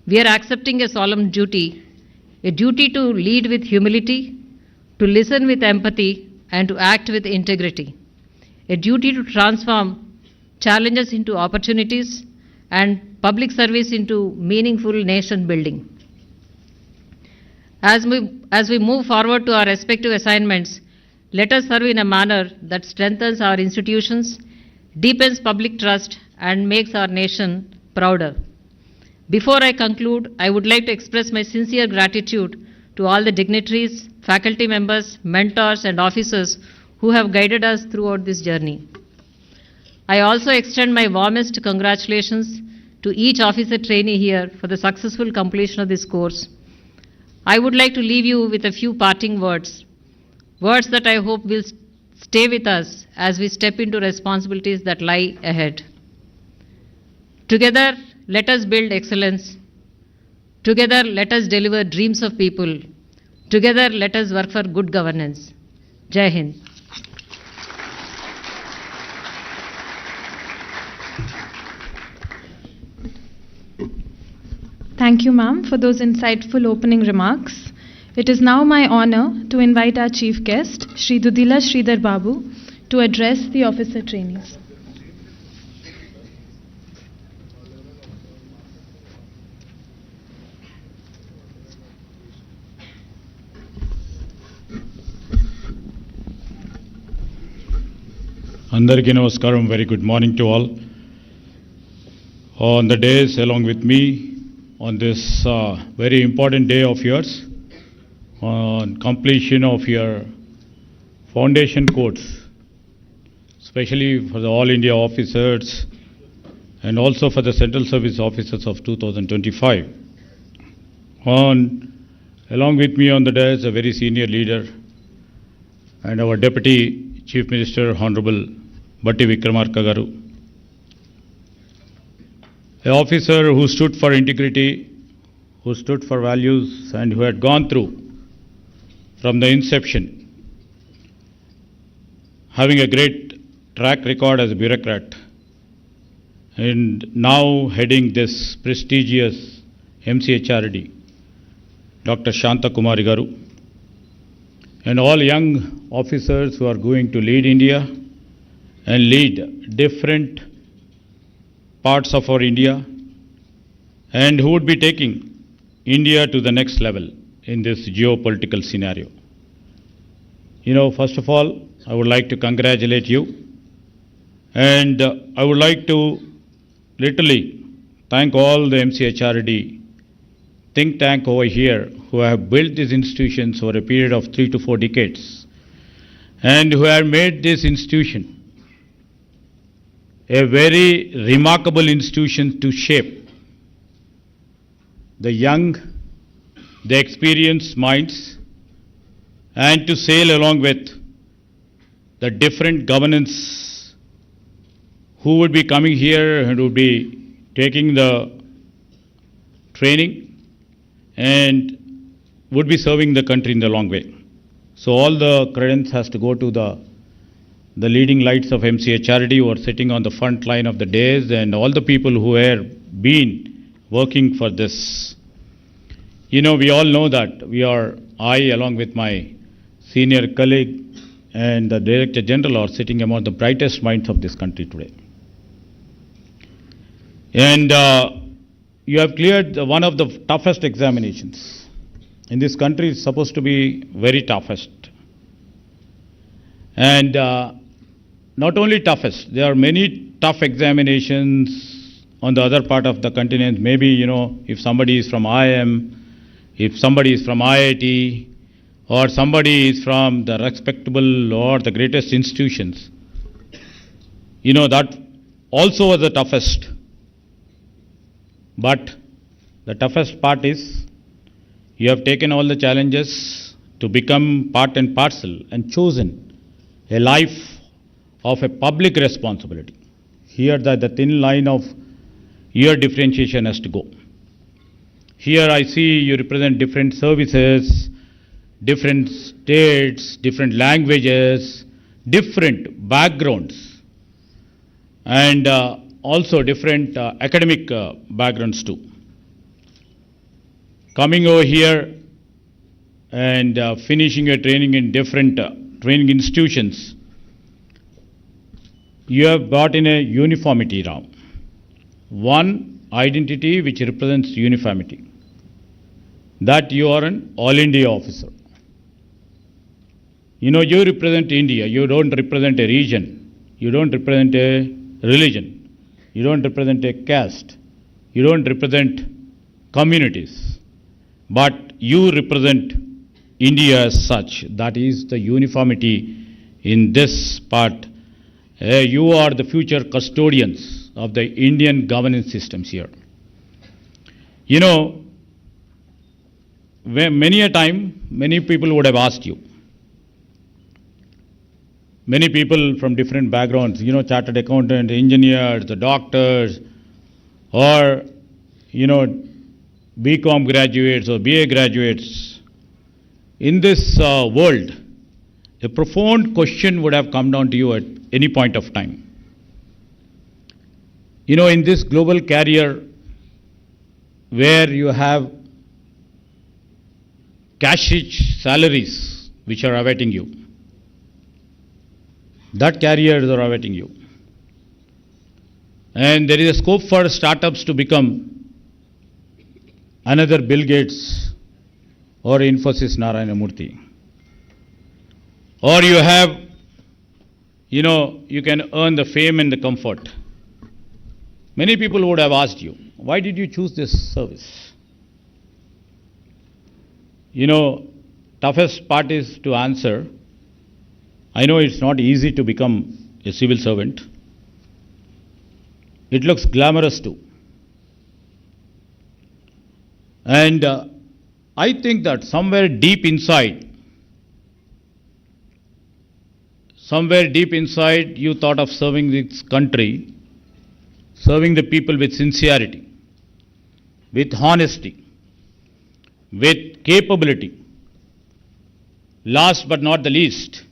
We are accepting a solemn duty, a duty to lead with humility, to listen with empathy, and to act with integrity, a duty to transform challenges into opportunities and public service into meaningful nation building. As we move forward to our respective assignments, let us serve in a manner that strengthens our institutions, deepens public trust, and makes our nation prouder. Before I conclude, I would like to express my sincere gratitude to all the dignitaries, faculty members, mentors, and officers who have guided us throughout this journey. I also extend my warmest congratulations to each officer trainee here for the successful completion of this course. I would like to leave you with a few parting words, words that I hope will stay with us as we step into responsibilities that lie ahead. Together, let us build excellence. Together, let us deliver dreams of people. Together, let us work for good governance. Jai Hind. Thank you, ma'am, for those insightful opening remarks. It is now my honor to invite our chief guest, Shri Dudila Sridhar Babu, to address the officer trainees. Andariki Namaskaram, very good morning to all. On the days along with me, on this very important day of yours, on completion of your foundation course, especially for the All India officers and also for the Central Service officers of 2025. Along with me on the day is a very senior leader and our Deputy Chief Minister, Honorable Batti Vikramarka Garu. An officer who stood for integrity, who stood for values, and who had gone through from the inception, having a great track record as a bureaucrat, and now heading this prestigious MCRHRD, Dr. Shanta Kumari Garu, and all young officers who are going to lead India and lead different parts of our India, and who would be taking India to the next level in this geopolitical scenario. First of all, I would like to congratulate you, and I would like to literally thank all the MCRHRD think tank over here who have built these institutions over a period of 3 to 4 decades, and who have made this institution a very remarkable institution to shape the young, the experienced minds, and to sail along with the different governance who would be coming here and would be taking the training and would be serving the country in the long way. So all the credence has to go to the leading lights of MCRHRD who are sitting on the front line of the days, and all the people who have been working for this. We all know that I along with my senior colleague and the Director General are sitting among the brightest minds of this country today. And you have cleared one of the toughest examinations. In this country, it's supposed to be very toughest. And not only toughest, there are many tough examinations on the other part of the continent. Maybe, if somebody is from IIM, if somebody is from IIT, or somebody is from the respectable or the greatest institutions, that also was the toughest. But the toughest part is you have taken all the challenges to become part and parcel and chosen a life of a public responsibility. Here the thin line of your differentiation has to go. Here I see you represent different services, different states, different languages, different backgrounds, and also different academic backgrounds too. coming over here and finishing your training in different training institutions, you have brought in a uniformity now. One identity which represents uniformity. That you are an All India officer. You represent India. You don't represent a region. You don't represent a religion. You don't represent a caste. You don't represent communities. But you represent India as such. That is the uniformity in this part. You are the future custodians of the Indian governance systems here. Many a time, many people would have asked you. Many people from different backgrounds, chartered accountant, engineers, the doctors, or, BCom graduates or BA graduates. In this world, a profound question would have come down to you at any point of time. In this global career where you have cash-rich salaries which are awaiting you, that careers are awaiting you. And there is a scope for startups to become another Bill Gates or Infosys Narayana Murthy. Or you have, you can earn the fame and the comfort. Many people would have asked you, why did you choose this service? Toughest part is to answer. I know it's not easy to become a civil servant. It looks glamorous too. And I think that somewhere deep inside, you thought of serving this country, serving the people with sincerity, with honesty, with capability. Last but not the least,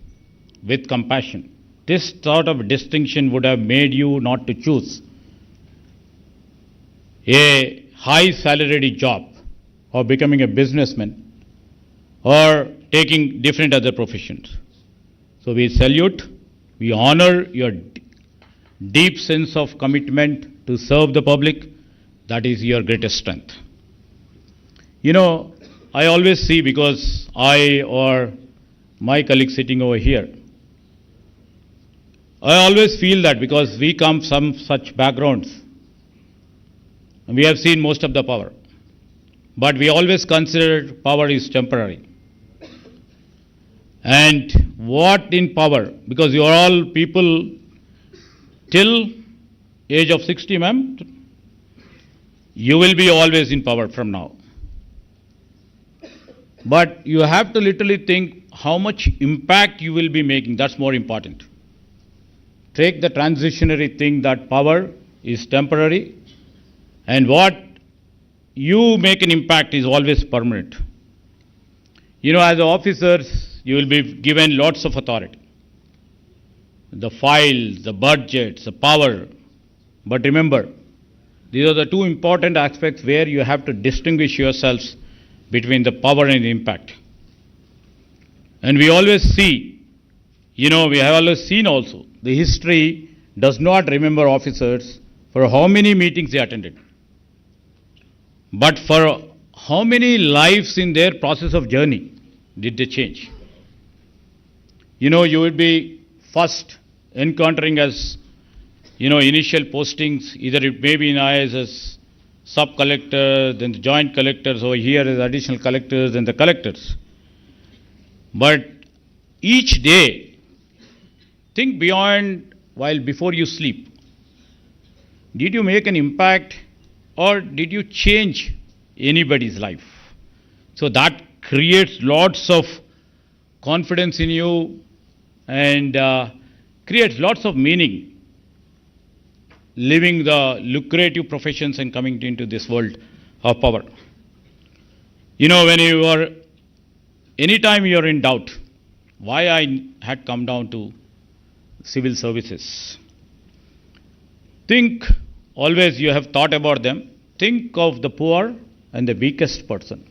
with compassion. This sort of distinction would have made you not to choose a high salaried job or becoming a businessman or taking different other professions. So we salute, we honor your deep sense of commitment to serve the public. That is your greatest strength. I always see, because I or my colleague sitting over here, I always feel that because we come from such backgrounds, we have seen most of the power. But we always consider power is temporary. And what in power? Because you are all people till age of 60, ma'am. You will be always in power from now. But you have to literally think how much impact you will be making. That's more important. Take the transitionary thing that power is temporary, and what you make an impact is always permanent. As officers, you will be given lots of authority. The files, the budgets, the power. But remember, these are the two important aspects where you have to distinguish yourselves between the power and the impact. And we always see, we have always seen also, the history does not remember officers for how many meetings they attended, but for how many lives in their process of journey did they change. You would be first encountering as, initial postings, either it may be in IAS as sub-collector, then the joint collectors, over here as additional collectors, then the collectors. But each day, think beyond while before you sleep. Did you make an impact or did you change anybody's life? So that creates lots of confidence in you and creates lots of meaning living the lucrative professions and coming into this world of power. Anytime you are in doubt, why I had come down to civil services. Think, always you have thought about them, think of the poor and the weakest person,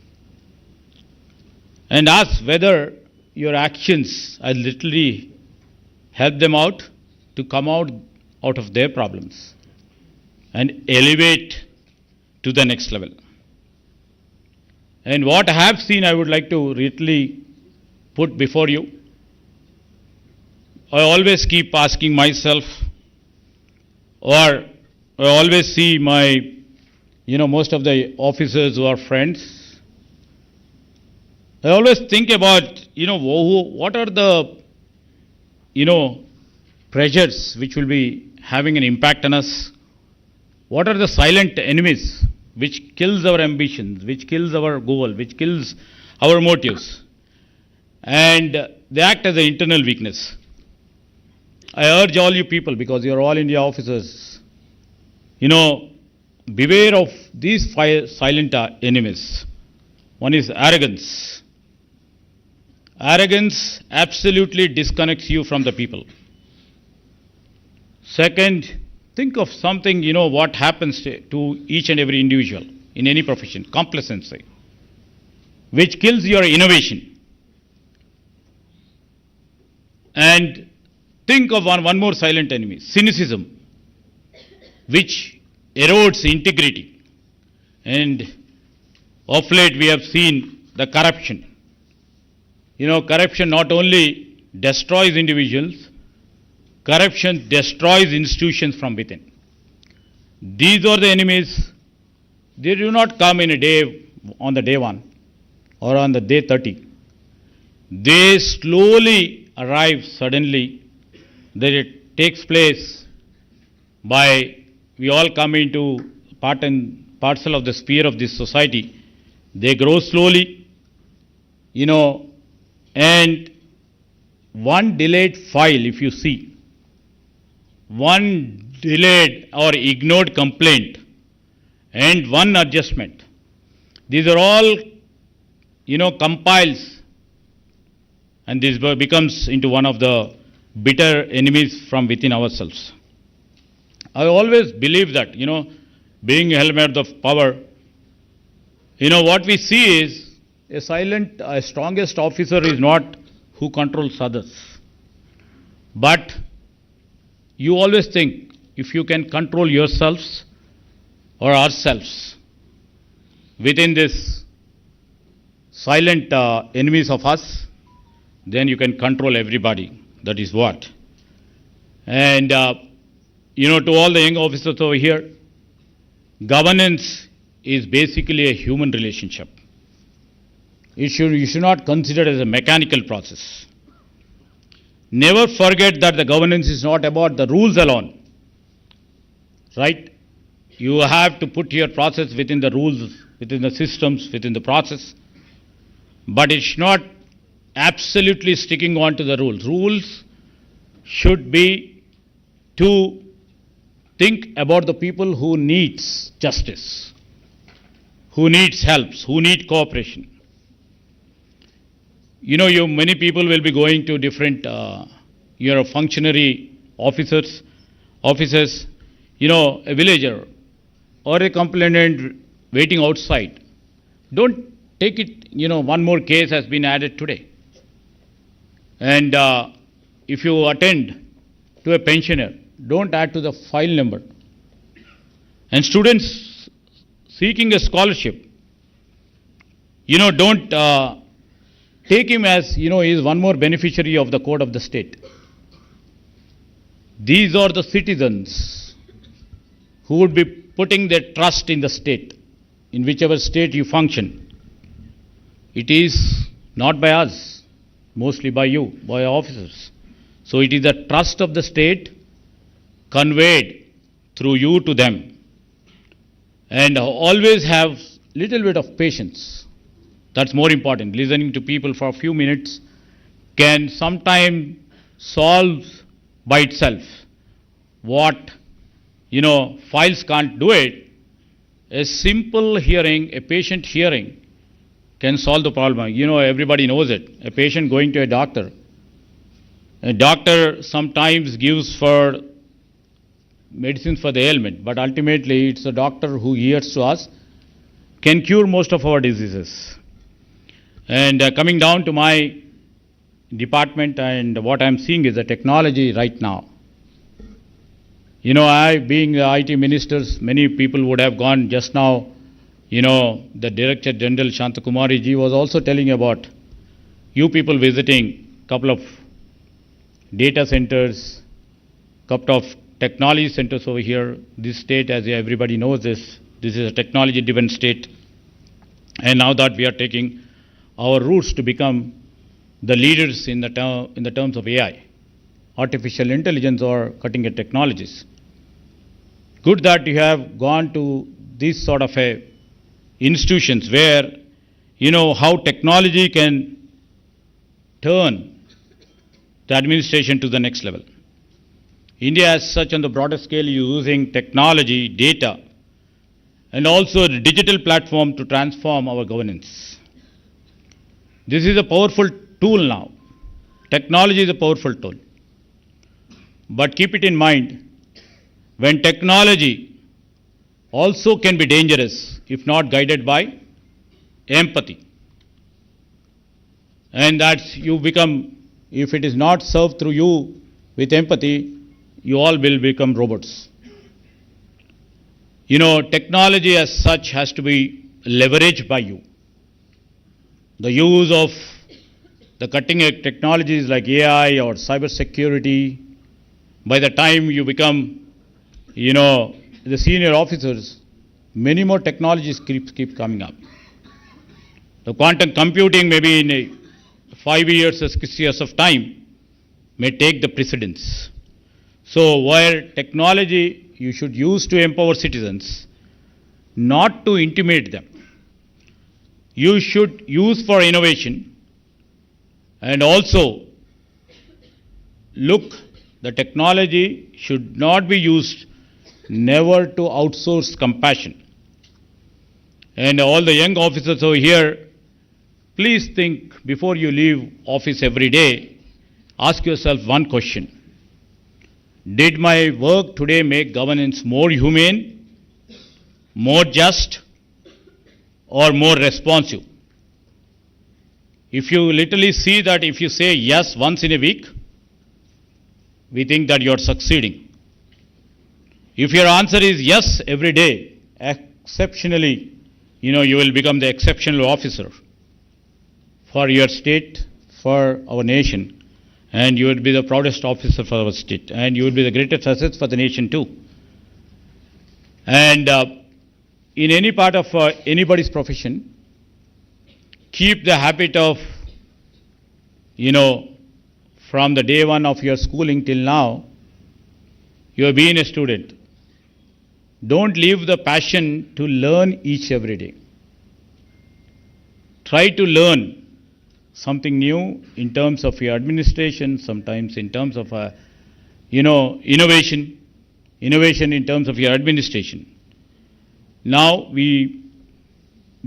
and ask whether your actions are literally help them out to come out of their problems and elevate to the next level. And what I have seen, I would like to really put before you. I always keep asking myself, or I always see my, most of the officers who are friends. I always think about, what are the, pressures which will be having an impact on us. What are the silent enemies which kills our ambitions, which kills our goal, which kills our motives, and they act as an internal weakness. I urge all you people, because you are all India officers, beware of these silent enemies. One is arrogance. Arrogance absolutely disconnects you from the people. Second, think of something, what happens to each and every individual in any profession, complacency, which kills your innovation. And think of one more silent enemy, cynicism, which erodes integrity. And of late we have seen the corruption. Corruption not only destroys individuals, corruption destroys institutions from within. These are the enemies. They do not come in a day, on the day 1 or on the day 30. They slowly arrive suddenly. That it takes place by we all come into part and parcel of the sphere of this society. They grow slowly, and one delayed file, if you see, one delayed or ignored complaint and one adjustment, these are all, compiles, and this becomes into one of the bitter enemies from within ourselves. I always believe that, being a helmet of power, what we see is a strongest officer is not who controls others. But you always think, if you can control yourselves or ourselves within this silent enemies of us, then you can control everybody. That is what. And, to all the young officers over here, governance is basically a human relationship. You should not consider it as a mechanical process. Never forget that the governance is not about the rules alone. Right? You have to put your process within the rules, within the systems, within the process. But it's not absolutely sticking on to the rules. Rules should be to think about the people who needs justice, who needs helps, who need cooperation. Many people will be going to different, functionary offices, a villager or a complainant waiting outside. Don't take it, one more case has been added today. And if you attend to a pensioner, don't add to the file number. And students seeking a scholarship, don't take him as, he is one more beneficiary of the code of the state. These are the citizens who would be putting their trust in the state, in whichever state you function. It is not by us, mostly by you, by our officers. So it is the trust of the state conveyed through you to them. And always have little bit of patience. That's more important. Listening to people for a few minutes can sometimes solve by itself what, files can't do it. A simple hearing, a patient hearing can solve the problem. Everybody knows it. A patient going to a doctor sometimes gives for medicines for the ailment, but ultimately it's the doctor who hears to us can cure most of our diseases. And coming down to my department, and what I'm seeing is the technology right now. You know, I, being the IT ministers, many people would have gone just now. You know, the Director General Shantakumari ji was also telling about you people visiting a couple of data centers, couple of technology centers over here. This state, as everybody knows this is a technology-driven state. And now that we are taking our roots to become the leaders in the terms of AI, artificial intelligence or cutting-edge technologies. Good that you have gone to these sort of institutions where you know how technology can turn the administration to the next level. India as such on the broader scale using technology, data, and also the digital platform to transform our governance. This is a powerful tool now. Technology is a powerful tool. But keep it in mind, when technology also can be dangerous if not guided by empathy. And that's you become, if it is not served through you with empathy, you all will become robots. You know, technology as such has to be leveraged by you. The use of the cutting-edge technologies like AI or cyber security, by the time you become, you know, the senior officers, many more technologies keep coming up. The quantum computing maybe in 5 years or 6 years of time may take the precedence. So where technology you should use to empower citizens, not to intimidate them. You should use for innovation, and also look, the technology should not be used never to outsource compassion. And all the young officers over here, please think before you leave office every day, ask yourself one question. Did my work today make governance more humane, more just, or more responsive? If you literally see that if you say yes once in a week, we think that you are succeeding. If your answer is yes every day, exceptionally, you know, you will become the exceptional officer for your state, for our nation, and you will be the proudest officer for our state, and you will be the greatest asset for the nation too. And in any part of anybody's profession, keep the habit of, you know, from the day one of your schooling till now, you have been a student. Don't leave the passion to learn each every day. Try to learn something new in terms of your administration, sometimes in terms of, you know, innovation in terms of your administration. Now, we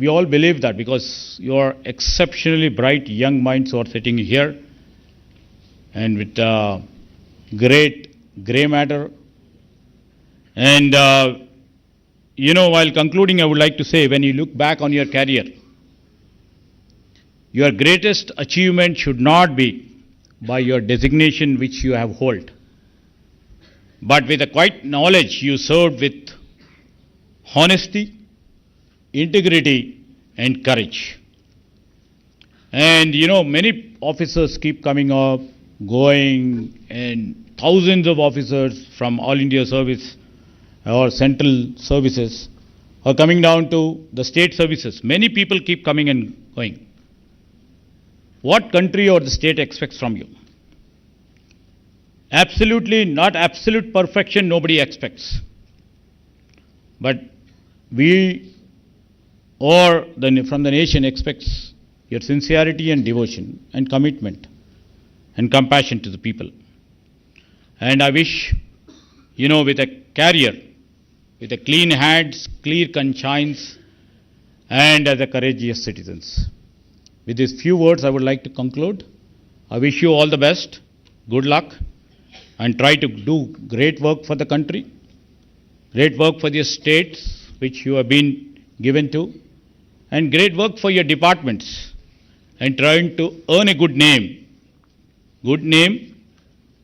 all believe that because you are exceptionally bright young minds who are sitting here and with great grey matter. And, you know, while concluding, I would like to say, when you look back on your career, your greatest achievement should not be by your designation which you have hold, but with the quiet knowledge you served with honesty, integrity, and courage. And you know, many officers keep coming up, going, and thousands of officers from All India Service or central services are coming down to the state services. Many people keep coming and going. What country or the state expects from you? Absolutely not absolute perfection, nobody expects. But we or from the nation expects your sincerity and devotion and commitment and compassion to the people. And I wish, you know, with a career, with a clean hands, clear conscience, and as a courageous citizens. With these few words, I would like to conclude. I wish you all the best, good luck, and try to do great work for the country, great work for the states which you have been given to, and great work for your departments and trying to earn a good name. Good name,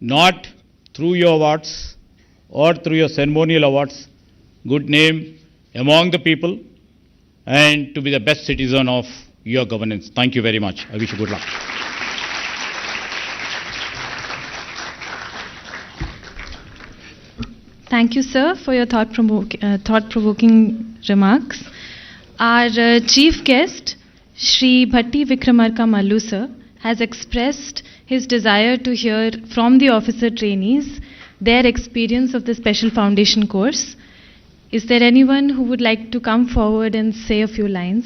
not through your awards or through your ceremonial awards, good name among the people and to be the best citizen of your governance. Thank you very much. I wish you good luck. Thank you, sir, for your thought-provoking remarks. Our chief guest, Shri Bhatti Vikramarka Mallu, sir, has expressed his desire to hear from the officer trainees their experience of the Special Foundation course. Is there anyone who would like to come forward and say a few lines?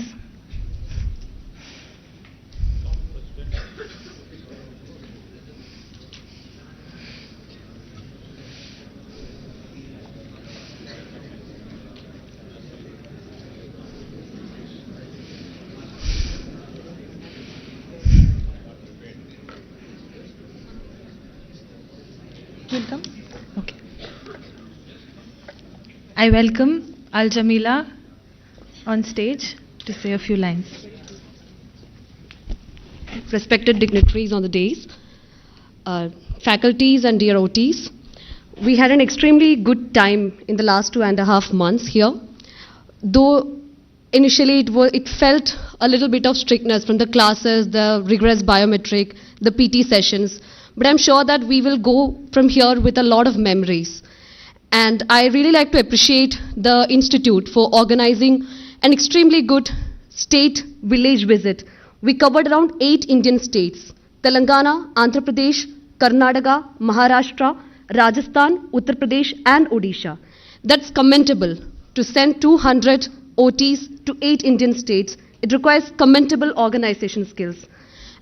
Welcome. Okay. I welcome Al Jamila on stage to say a few lines. Respected dignitaries on the dais, faculties and dear OTs, we had an extremely good time in the last 2.5 months here. Though initially it felt a little bit of strictness from the classes, the rigorous biometric, the PT sessions, but I'm sure that we will go from here with a lot of memories. And I really like to appreciate the Institute for organizing an extremely good state village visit. We covered around 8 Indian states: Telangana, Andhra Pradesh, Karnataka, Maharashtra, Rajasthan, Uttar Pradesh and Odisha. That's commendable. To send 200 OTs to 8 Indian states, it requires commendable organization skills.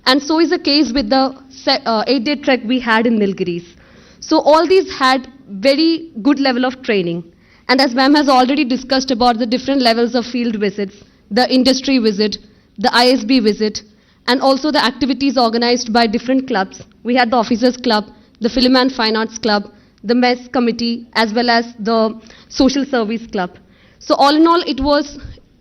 And so is the case with the 8-day trek we had in Nilgiris. So all these had very good level of training. And as ma'am has already discussed about the different levels of field visits, the industry visit, the ISB visit, and also the activities organized by different clubs. We had the Officers Club, the Film and Fine Arts Club, the Mess Committee, as well as the Social Service Club. So all in all,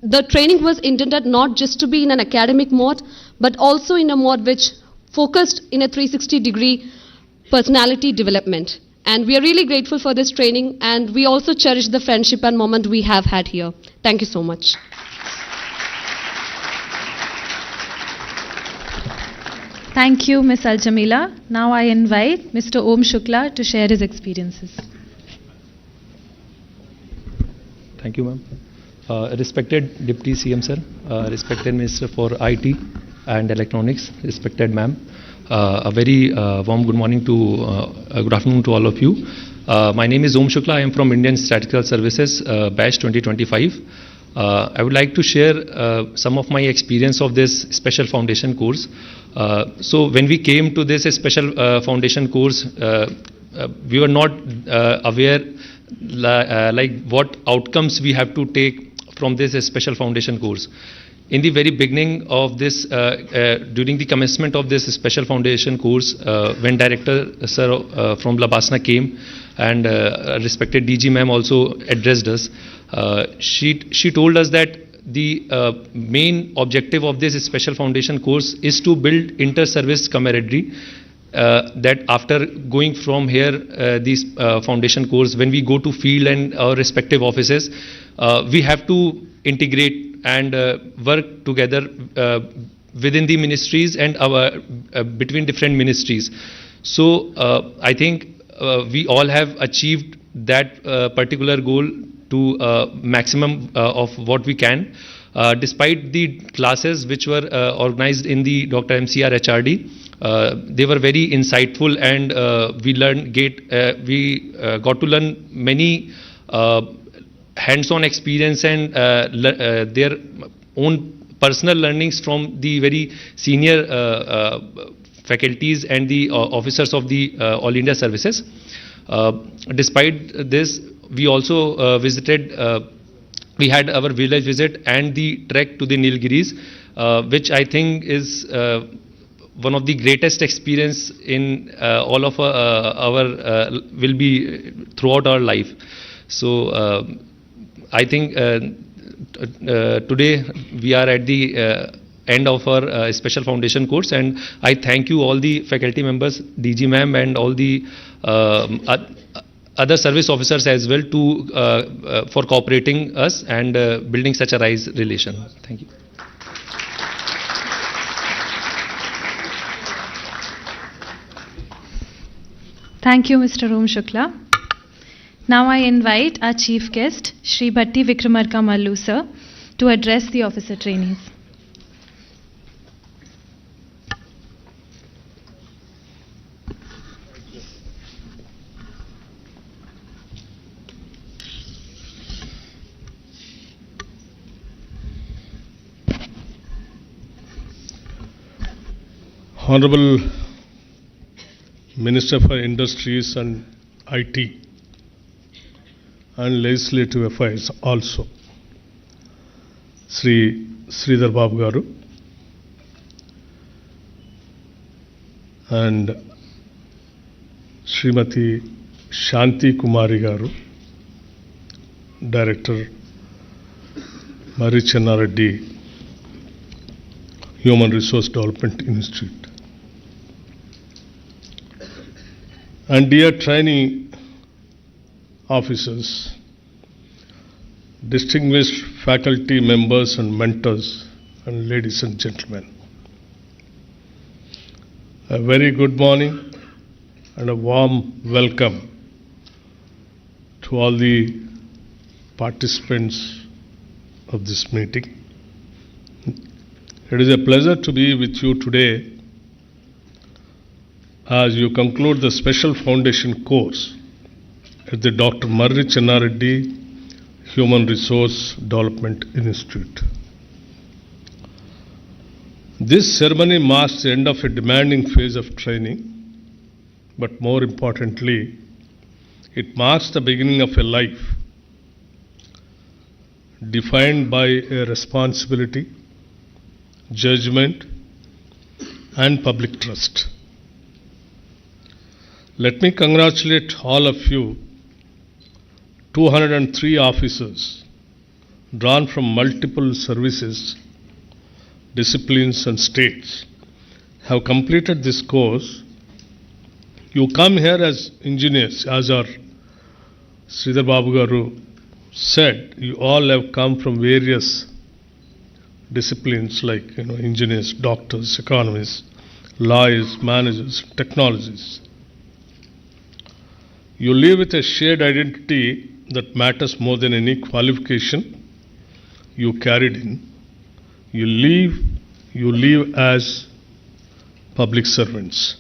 the training was intended not just to be in an academic mode, but also in a mode which focused in a 360-degree personality development. And we are really grateful for this training, and we also cherish the friendship and moment we have had here. Thank you so much. Thank you, Ms. Al Jamila. Now I invite Mr. Om Shukla to share his experiences. Thank you, ma'am. Respected Deputy CM sir, respected Minister for IT and Electronics, respected ma'am, a very warm good morning to, good afternoon to all of you. My name is Om Shukla. I am from Indian Statistical Services, batch 2025. I would like to share some of my experience of this special foundation course. So when we came to this special foundation course, we were not aware like what outcomes we have to take from this special foundation course. In the very beginning of this, during the commencement of this special foundation course, when Director Sir from Labasna came and respected DG ma'am also addressed us, she told us that the main objective of this special foundation course is to build inter-service camaraderie. That after going from here, this foundation course, when we go to field and our respective offices, we have to integrate and work together within the ministries and our between different ministries. So I think we all have achieved that particular goal to maximum of what we can. Despite the classes which were organized in the Dr. MCRHRD, they were very insightful, and we got to learn many hands-on experience and their own personal learnings from the very senior faculties and the officers of the All India Services. Despite this, we also visited. We had our village visit and the trek to the Nilgiris, which I think is one of the greatest experience in all of our will be throughout our life. So I think today we are at the end of our special foundation course, and I thank you all the faculty members, DG ma'am, and all the other service officers as well to for cooperating us and building such a nice relation. Thank you. Thank you, Mr. Om Shukla. Now I invite our chief guest, Shri Bhatti Vikramarka Mallu sir, to address the officer trainees. Honorable Minister for Industries and IT and Legislative Affairs also, Sri Sridhar Babu Garu, and Srimati Shanti Kumari Garu, Director, MCRHRD, Human Resource Development Institute. And dear trainee officers, distinguished faculty members and mentors, and ladies and gentlemen, a very good morning and a warm welcome to all the participants of this meeting. It is a pleasure to be with you today as you conclude the special foundation course at the Dr. Marri Chennareddy Human Resource Development Institute. This ceremony marks the end of a demanding phase of training, but more importantly, it marks the beginning of a life defined by a responsibility, judgment, and public trust. Let me congratulate all of you, 203 officers drawn from multiple services, disciplines and states have completed this course. You come here as engineers, as our Sridhar Babu Garu said, you all have come from various disciplines like engineers, doctors, economists, lawyers, managers, technologists. You live with a shared identity that matters more than any qualification you carried in. You live as public servants.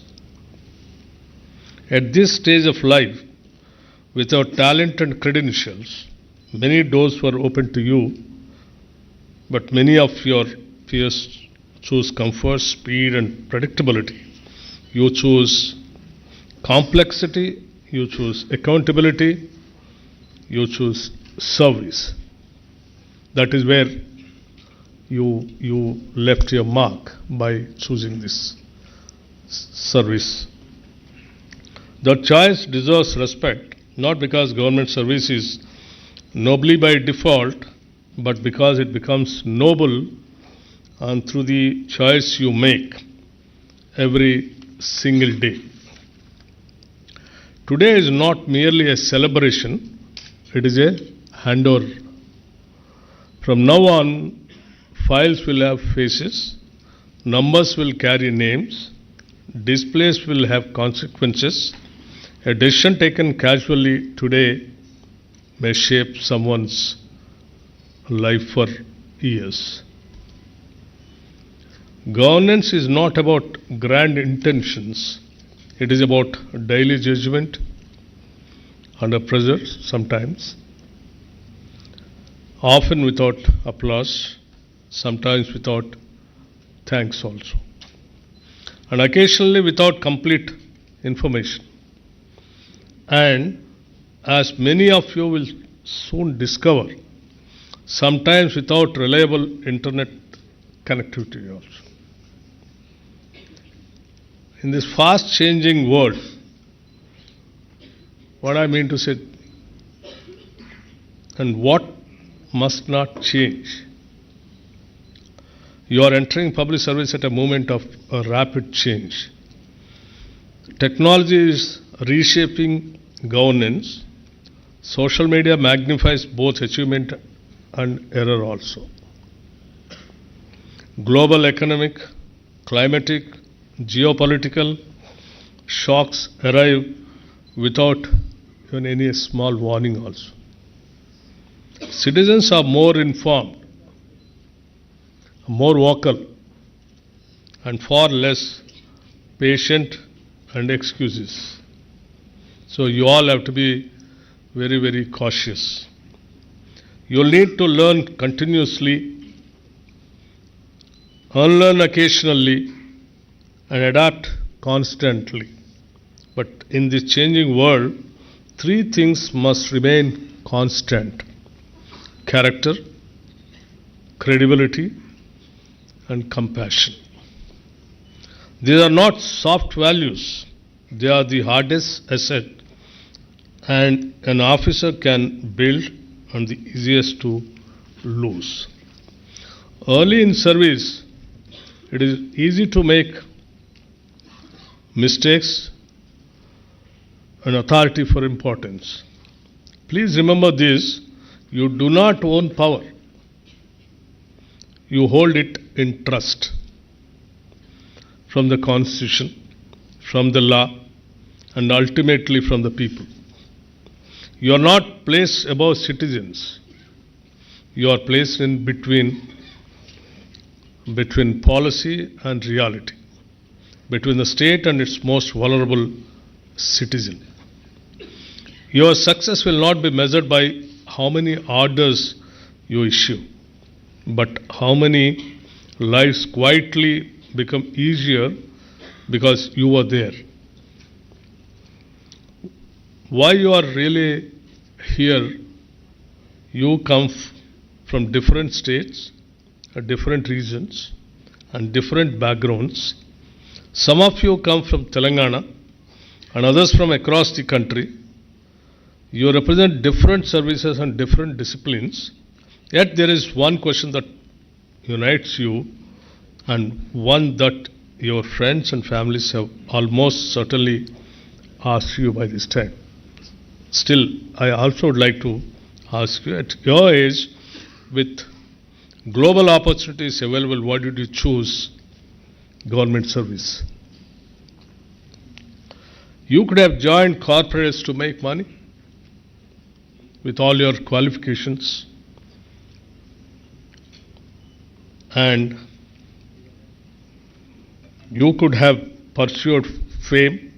At this stage of life, without talent and credentials, many doors were open to you, but many of your peers choose comfort, speed, and predictability. You choose complexity, you choose accountability, you choose service. That is where you left your mark by choosing this service. That choice deserves respect, not because government service is nobly by default, but because it becomes noble and through the choice you make every single day. Today is not merely a celebration, it is a handover. From now on, files will have faces, numbers will carry names, displays will have consequences. A decision taken casually today may shape someone's life for years. Governance is not about grand intentions. It is about daily judgment under pressure sometimes, often without applause, sometimes without thanks also, and occasionally without complete information. And as many of you will soon discover, sometimes without reliable internet connectivity also. In this fast changing world, what I mean to say, and what must not change. You are entering public service at a moment of a rapid change. Technology is reshaping governance. Social media magnifies both achievement and error also. Global economic, climatic, geopolitical shocks arrive without even any small warning also. Citizens are more informed, more vocal, and far less patient and excuses. So you all have to be very, very cautious. You'll need to learn continuously, unlearn occasionally, and adapt constantly. But in this changing world, three things must remain constant: character, credibility, and compassion. These are not soft values, they are the hardest asset and an officer can build and the easiest to lose. Early in service, it is easy to make mistakes and authority for importance. Please remember this: you do not own power. You hold it in trust from the Constitution, from the law, and ultimately from the people. You are not placed above citizens. You are placed in between policy and reality, between the state and its most vulnerable citizen. Your success will not be measured by how many orders you issue, but how many lives quietly become easier because you were there. Why you are really here? You come from different states, different regions, and different backgrounds. Some of you come from Telangana and others from across the country. You represent different services and different disciplines. Yet there is one question that unites you, and one that your friends and families have almost certainly asked you by this time. Still, I also would like to ask you, at your age, with global opportunities available, why did you choose government service? You could have joined corporates to make money with all your qualifications, and you could have pursued fame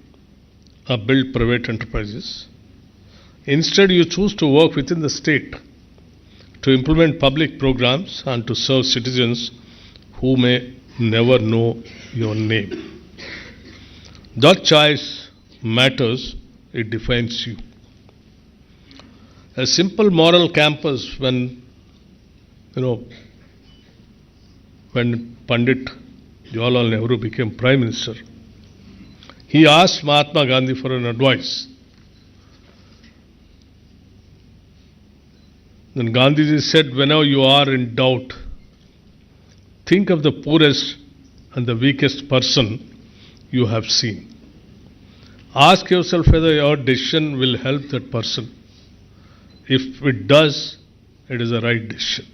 or built private enterprises. Instead, you choose to work within the state to implement public programs and to serve citizens who may never know your name. That choice matters, it defines you. A simple moral campus when Pandit Jawaharlal Nehru became Prime Minister, he asked Mahatma Gandhi for an advice. Then Gandhiji said, whenever you are in doubt, think of the poorest and the weakest person you have seen. Ask yourself whether your decision will help that person. If it does, it is a right decision.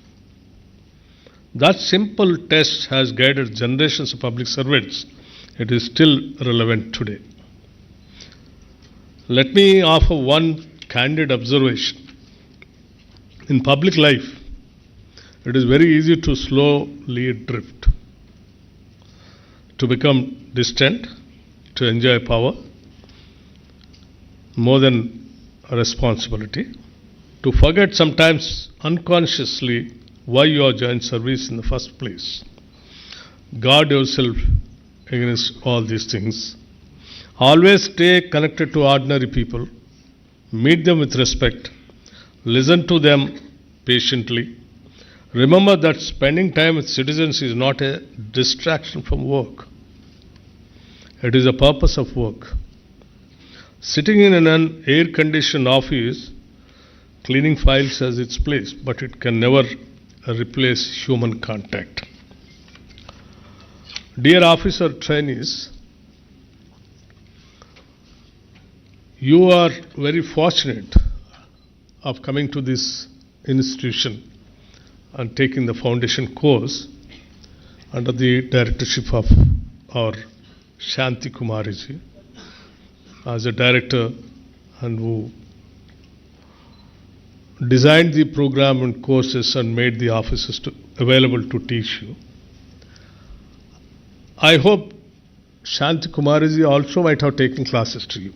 That simple test has guided generations of public servants. It is still relevant today. Let me offer one candid observation. In public life, it is very easy to slowly drift, to become distant, to enjoy power more than a responsibility, to forget sometimes unconsciously why you are joined service in the first place. Guard yourself against all these things. Always stay connected to ordinary people. Meet them with respect. Listen to them patiently. Remember that spending time with citizens is not a distraction from work. It is a purpose of work. Sitting in an air-conditioned office Cleaning files has its place, but it can never replace human contact. Dear officer trainees, you are very fortunate of coming to this institution and taking the foundation course under the directorship of our Shanti Kumariji as a director and who designed the program and courses and made the officers available to teach you. I hope Shanti Kumariji also might have taken classes to you.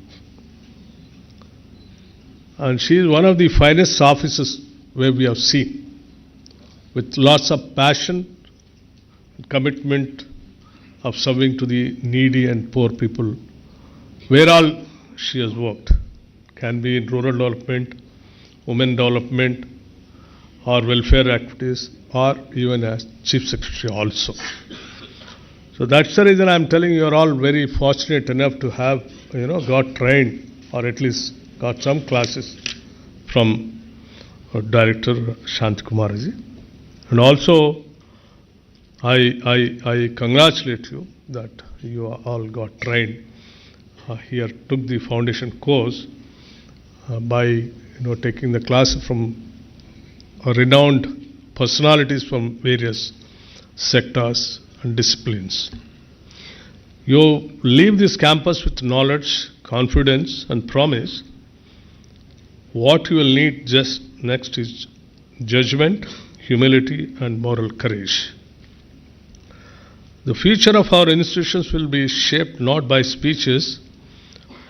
And she is one of the finest officers where we have seen, with lots of passion, commitment of serving to the needy and poor people, where all she has worked. Can be in rural development, women development, or welfare activities, or even as Chief Secretary also. So that's the reason I'm telling you are all very fortunate enough to have, got trained or at least got some classes from Director Shanti Kumariji. And also, I congratulate you that you all got trained here, took the foundation course by taking the class from renowned personalities from various sectors and disciplines. You leave this campus with knowledge, confidence and promise. What you will need just next is judgment, humility and moral courage. The future of our institutions will be shaped not by speeches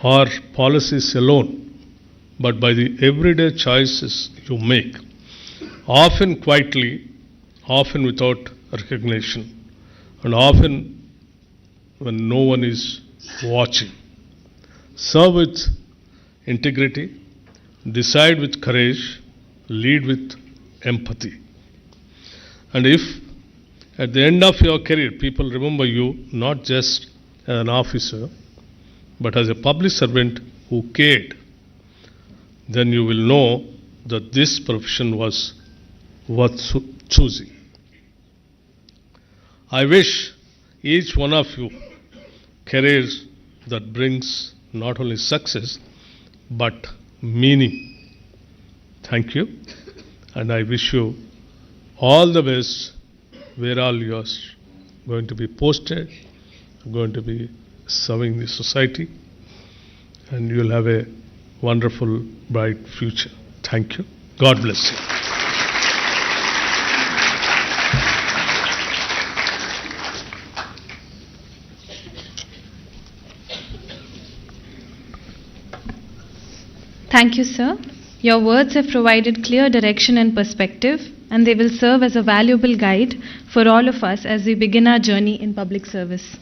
or policies alone, but by the everyday choices you make, often quietly, often without recognition, and often when no one is watching. Serve with integrity, decide with courage, lead with empathy. And if at the end of your career people remember you not just as an officer, but as a public servant who cared, then you will know that this profession was worth choosing. I wish each one of you careers that brings not only success but meaning. Thank you, and I wish you all the best where all you are going to be posted, going to be serving the society, and you will have a wonderful, bright future. Thank you. God bless you. Thank you, sir. Your words have provided clear direction and perspective, and they will serve as a valuable guide for all of us as we begin our journey in public service.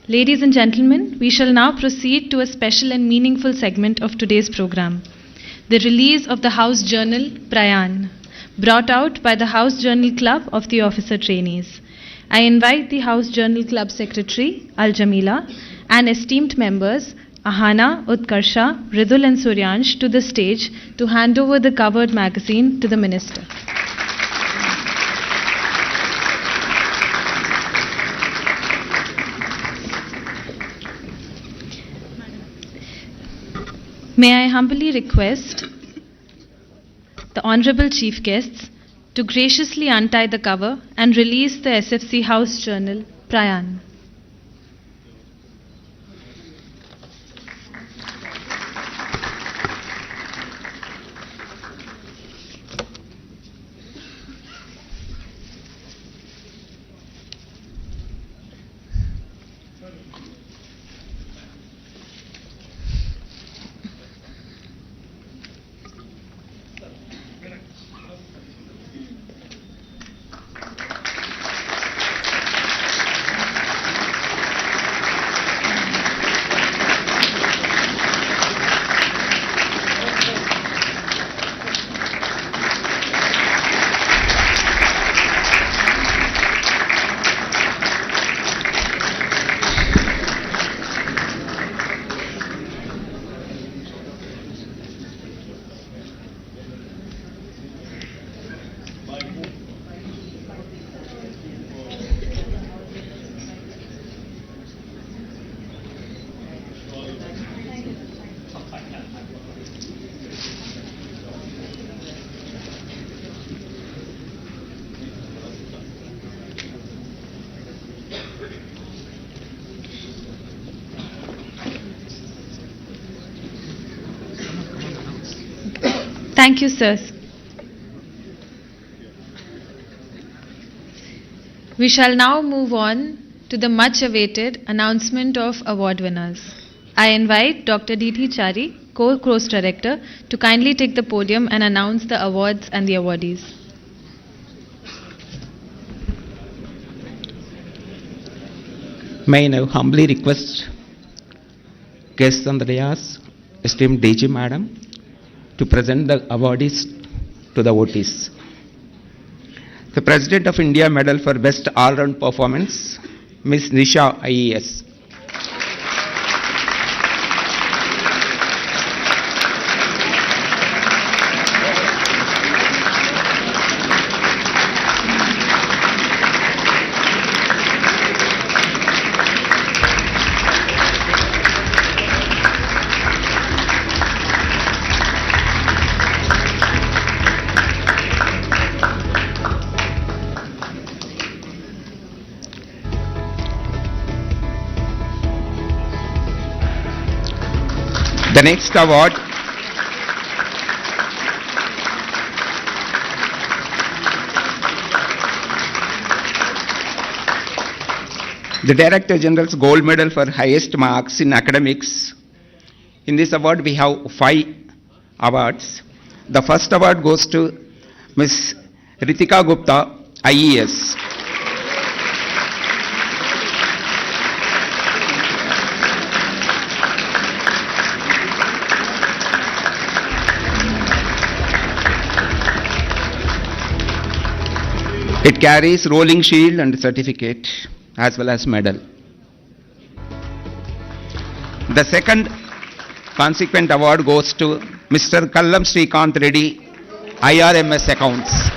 Ladies and gentlemen, we shall now proceed to a special and meaningful segment of today's program, the release of the House Journal, Prayan, brought out by the House Journal Club of the Officer Trainees. I invite the House Journal Club Secretary, Al-Jamila, and esteemed members, Ahana, Utkarsha, Ridul and Suryansh to the stage to hand over the covered magazine to the Minister. May I humbly request the Honorable Chief Guests to graciously untie the cover and release the SFC House Journal, Prayan. Thank you, sirs. We shall now move on to the much-awaited announcement of award winners. I invite Dr. D.T. Chari, Co-Course Director, to kindly take the podium and announce the awards and the awardees. May I now humbly request guests on the dais, esteemed DG Madam, to present the awardees to the votees. The President of India Medal for Best All-Round Performance, Ms. Nisha IES. The next award the Director General's Gold Medal for highest marks in academics. In this award we have 5 awards. The first award goes to Ms. Ritika Gupta, IES. It carries rolling shield and certificate as well as medal. The second consequent award goes to Mr. Kallam Srikanth Reddy, IRMS Accounts.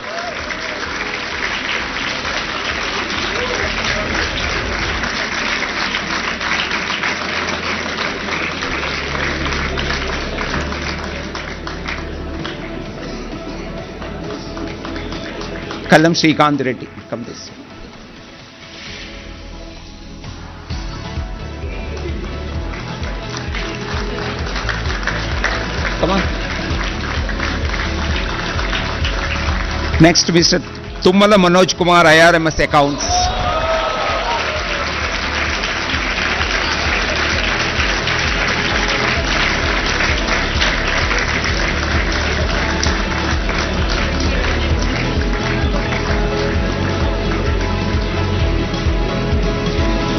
Kallam Srikanth Reddy, come this way. Come on. Next, Mr. Tummala Manoj Kumar, IRMS Accounts.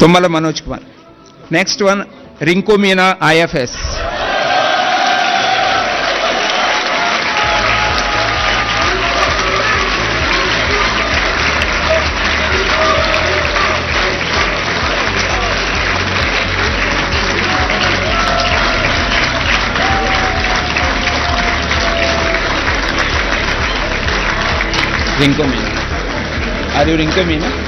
Tummala Manoj Kumar. Next one, Rinku Meena, IFS. Rinku Meena. Are you Rinku Meena?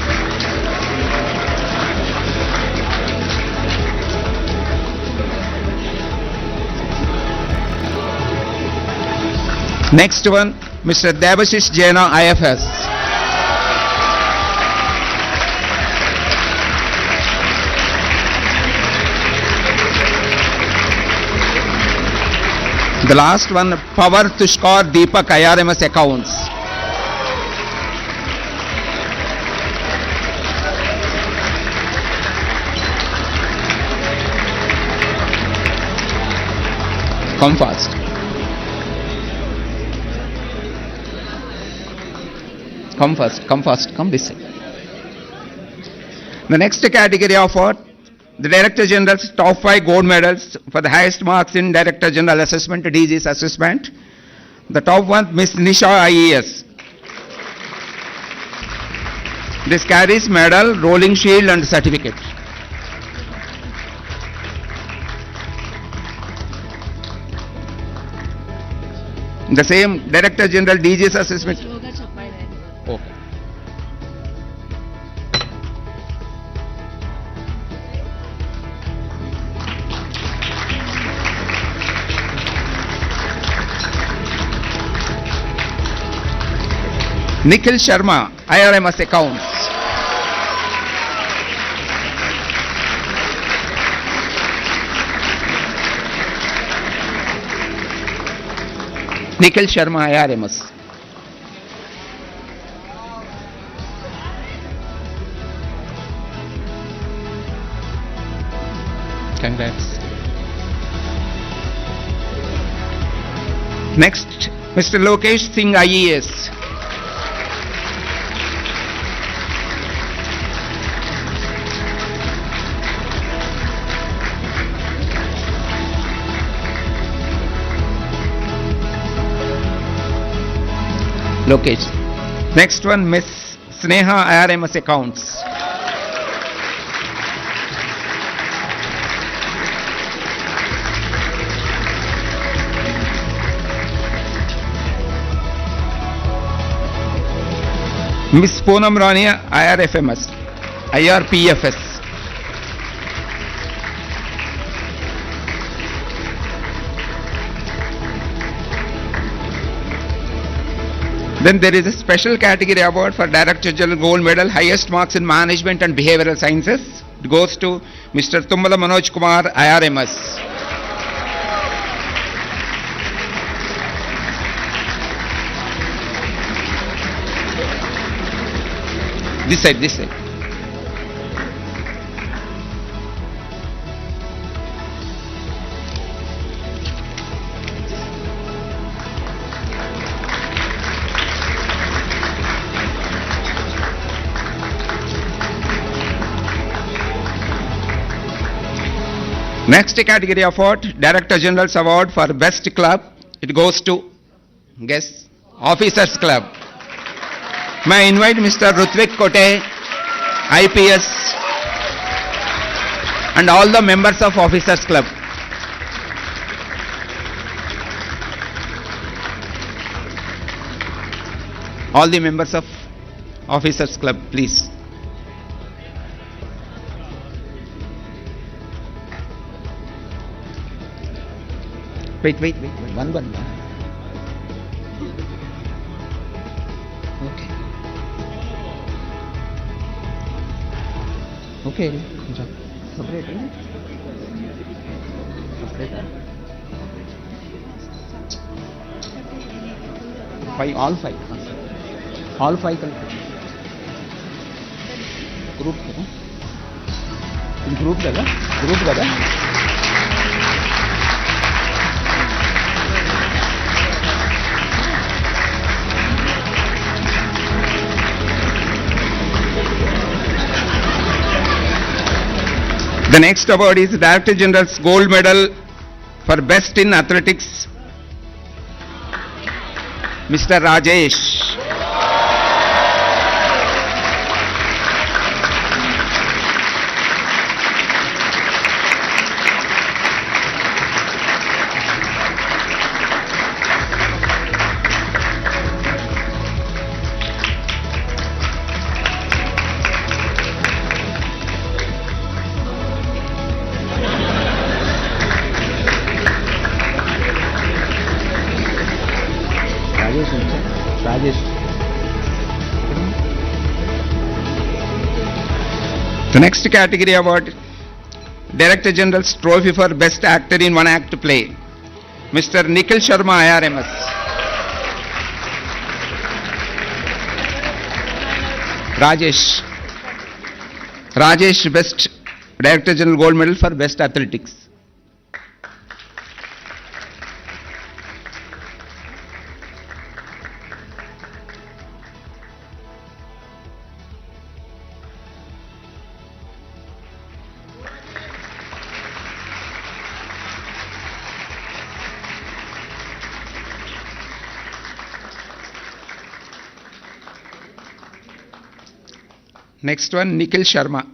Next one, Mr. Devashish Jaina, IFS. The last one, Power Tushkar Deepak, IRMS Accounts. Come fast. Come fast, come fast, come this side. The next category of award, the Director General's top 5 gold medals for the highest marks in Director General Assessment, DG's assessment. The top one, Ms. Nisha IES. This carries medal, rolling shield and certificate. The same Director General DG's assessment. Okay. Nikhil Sharma, IRMS Accounts. Nikhil Sharma, IRMS. Congrats. Next, Mr. Lokesh Singh, IES. Lokesh. Next one, Miss Sneha, IRMS Accounts. Miss Poonam Rania, IRFMS, IRPFS. Then there is a special category award for Director General Gold Medal, highest marks in Management and Behavioral Sciences. It goes to Mr. Tummala Manoj Kumar, IRMS. This side, this side. Next category award, Director General's Award for Best Club. It goes to, guess, Officers Club. May I invite Mr. Rutvik Kote, IPS, and all the members of Officers Club. All the members of Officers Club, please. Wait. One. Okay. Separate. Five, all five. All five. Group. Group. The next award is Director General's Gold Medal for Best in Athletics, Mr. Rajesh. The next category award, Director General's Trophy for Best Actor in One Act Play, Mr. Nikhil Sharma, IRMS. Rajesh, Best Director General Gold Medal for Best Athletics. Next one, Nikhil Sharma.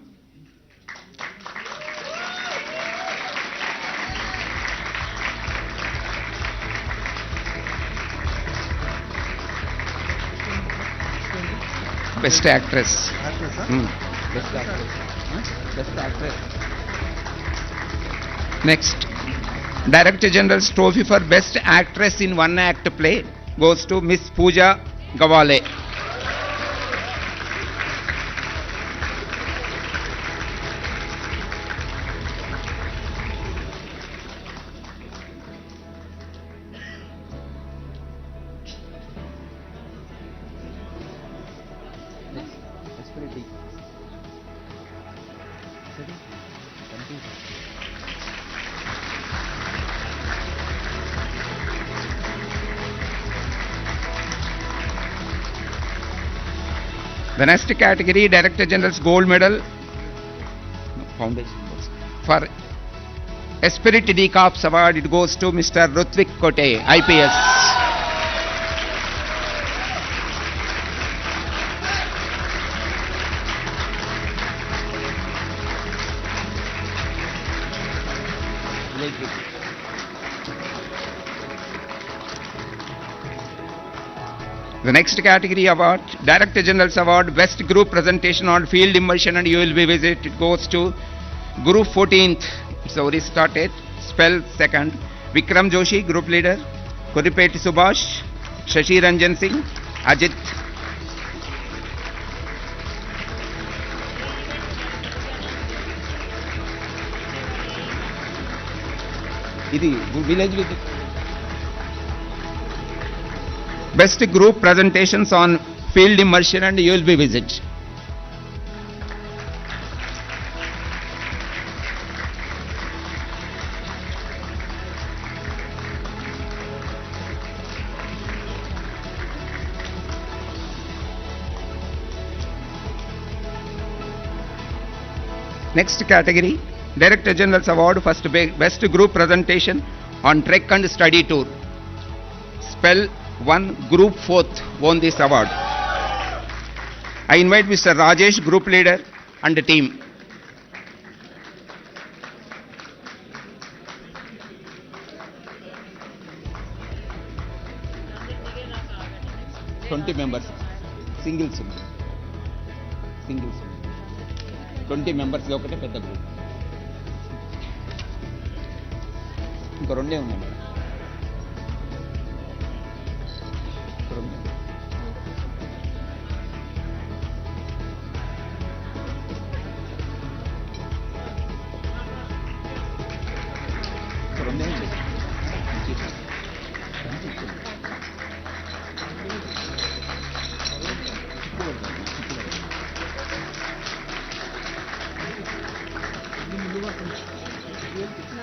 Best Actress. Best Actress. Next, Director General's Trophy for Best Actress in One Act Play goes to Miss Pooja Gawale. The next category, Director General's Gold Medal Foundation for Spirit D Corps Award, it goes to Mr. Rutvik Kote, IPS. The next category award, Director General's Award, Best Group Presentation on Field Immersion and ULB Visit, it goes to Group 14th, it's already started, spell second, Vikram Joshi, Group Leader, Kuripeti Subhash, Shashi Ranjan Singh, Ajit. Idi village visit. Best Group Presentations on Field Immersion and ULB Visit. Next category, Director General's Award, First Best Group Presentation on Trek and Study Tour. Spell 1, Group 4th won this award. I invite Mr. Rajesh, Group Leader, and the team. members, singles. 20 members ఒకటే పెద్ద group. ఇంకా రెండే ఉన్నాయి madam.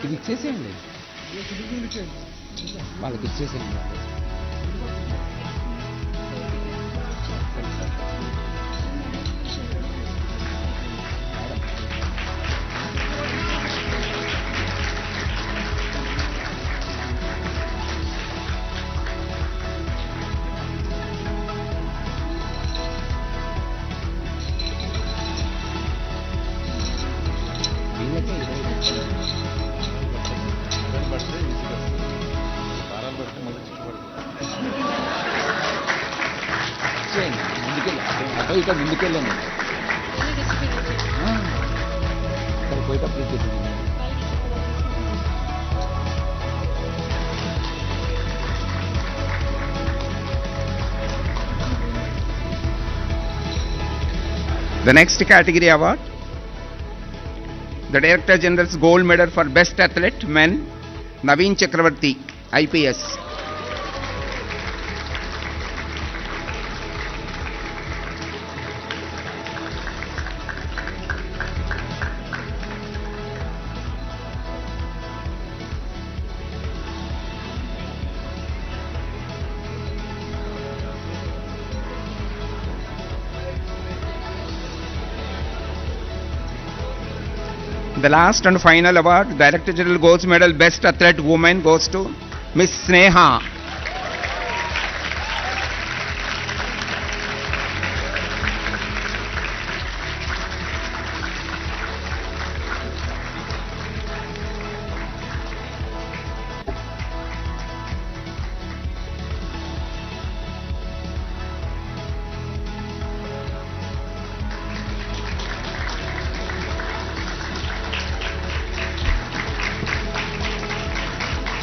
ఇది ఇచ్చేసేయండి, వాళ్ళకి ఇచ్చేసేయండి. ఇక ముందుకెళ్ళండి ఇక్కడ పోయేటప్పుడు చెప్పండి. The next category award, the Director General's Gold Medal for Best Athlete Men, Naveen Chakravarti, IPS. The last and final award, Director General Gold Medal Best Athlete Woman, goes to Miss Sneha.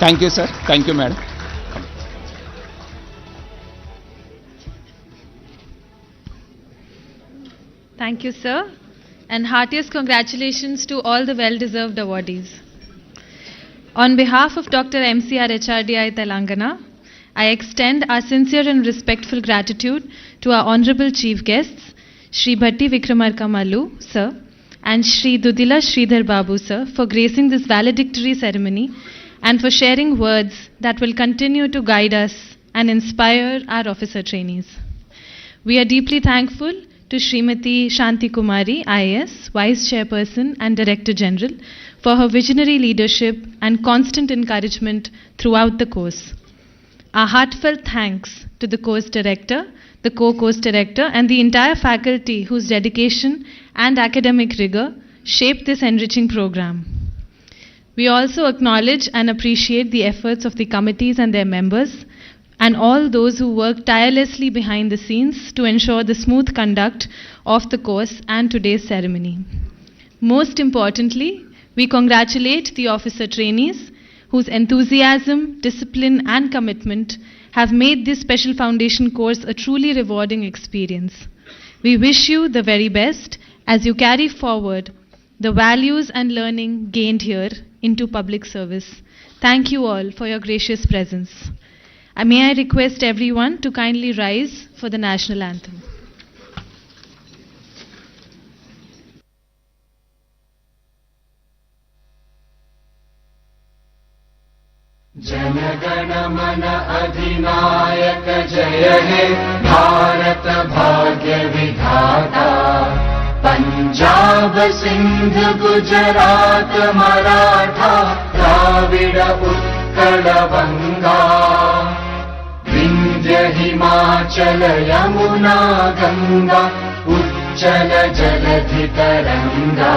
Thank you, sir. Thank you, madam. Thank you, sir. And heartiest congratulations to all the well-deserved awardees. On behalf of Dr. MCRHRD Telangana, I extend our sincere and respectful gratitude to our honorable chief guests, Shri Bhatti Vikramarka Mallu, sir, and Shri Dudila Sridhar Babu, sir, for gracing this valedictory ceremony and for sharing words that will continue to guide us and inspire our officer trainees. We are deeply thankful to Srimati Shanti Kumari, IAS, Vice Chairperson and Director General, for her visionary leadership and constant encouragement throughout the course. Our heartfelt thanks to the course director, the co-course director, and the entire faculty whose dedication and academic rigor shaped this enriching program. We also acknowledge and appreciate the efforts of the committees and their members, and all those who work tirelessly behind the scenes to ensure the smooth conduct of the course and today's ceremony. Most importantly, we congratulate the officer trainees whose enthusiasm, discipline, and commitment have made this special foundation course a truly rewarding experience. We wish you the very best as you carry forward the values and learning gained here into public service. Thank you all for your gracious presence. May I request everyone to kindly rise for the national anthem. Janagana mana adhinayak jaya he Bharat bhagya vidhata Punjab Sindh Gujarat Maratha Dravida Utkala Vanga Vindhya Himachala Yamuna Ganga Uchchala Jaladhi Taranga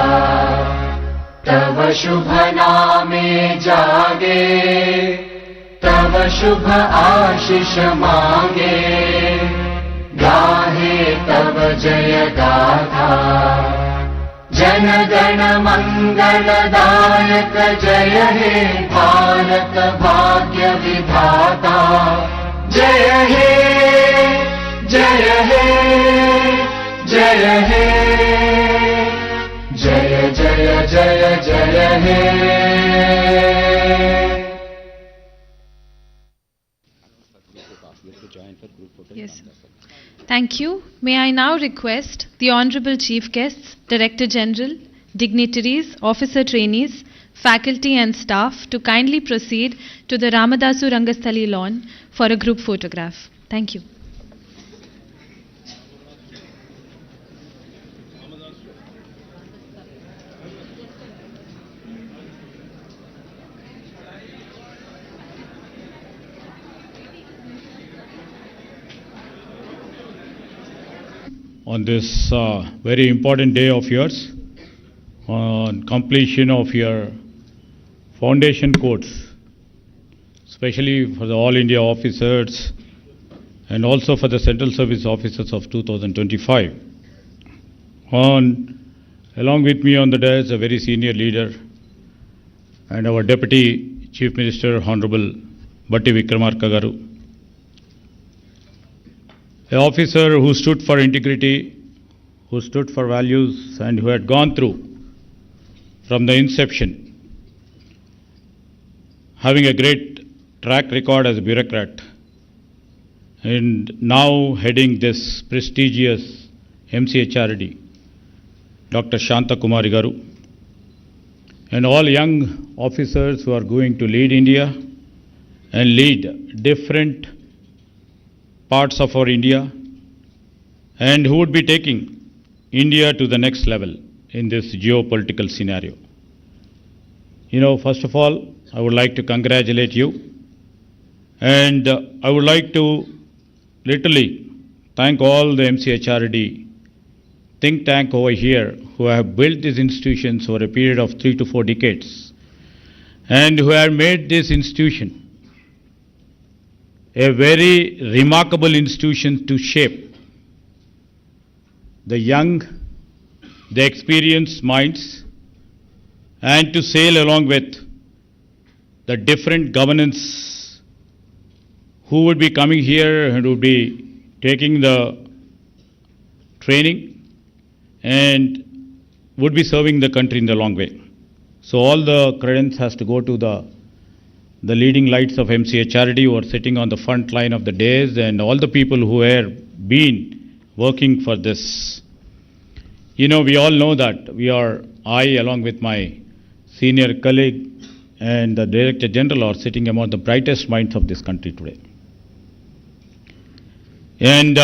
तव शुभ नामे जागे तव शुभ आशीष मांगे गाहे तव जय गाथा जन गण मंगलदायक जय हे भारत भाग्य विधाता जय हे जय हे जय हे जय जय जय जय हे Yes. Thank you. May I now request the Honorable Chief Guests, Director General, dignitaries, officer trainees, faculty and staff to kindly proceed to the Ramadasu Rangasthali lawn for a group photograph. Thank you. On this very important day of yours, on completion of your foundation course, especially for the All India officers and also for the Central Service officers of 2025. Along with me on the dais, a very senior leader and our Deputy Chief Minister, Honorable Batti Vikramarka Garu. An officer who stood for integrity, who stood for values, and who had gone through from the inception, having a great track record as a bureaucrat, and now heading this prestigious MCRHRD, Dr. Shanta Kumari Garu, and all young officers who are going to lead India and lead different parts of our India, and who would be taking India to the next level in this geopolitical scenario. You know, first of all, I would like to congratulate you, and I would like to literally thank all the MCRHRD think tank over here who have built these institutions over a period of 3 to 4 decades, and who have made this institution a very remarkable institution to shape the young, the experienced minds, and to sail along with the different governance who would be coming here and would be taking the training and would be serving the country in the long way. So all the credence has to go to the leading lights of MCRHRD who are sitting on the front line of the days, and all the people who have been working for this. You know, we all know that I along with my senior colleague and the Director General are sitting among the brightest minds of this country today. And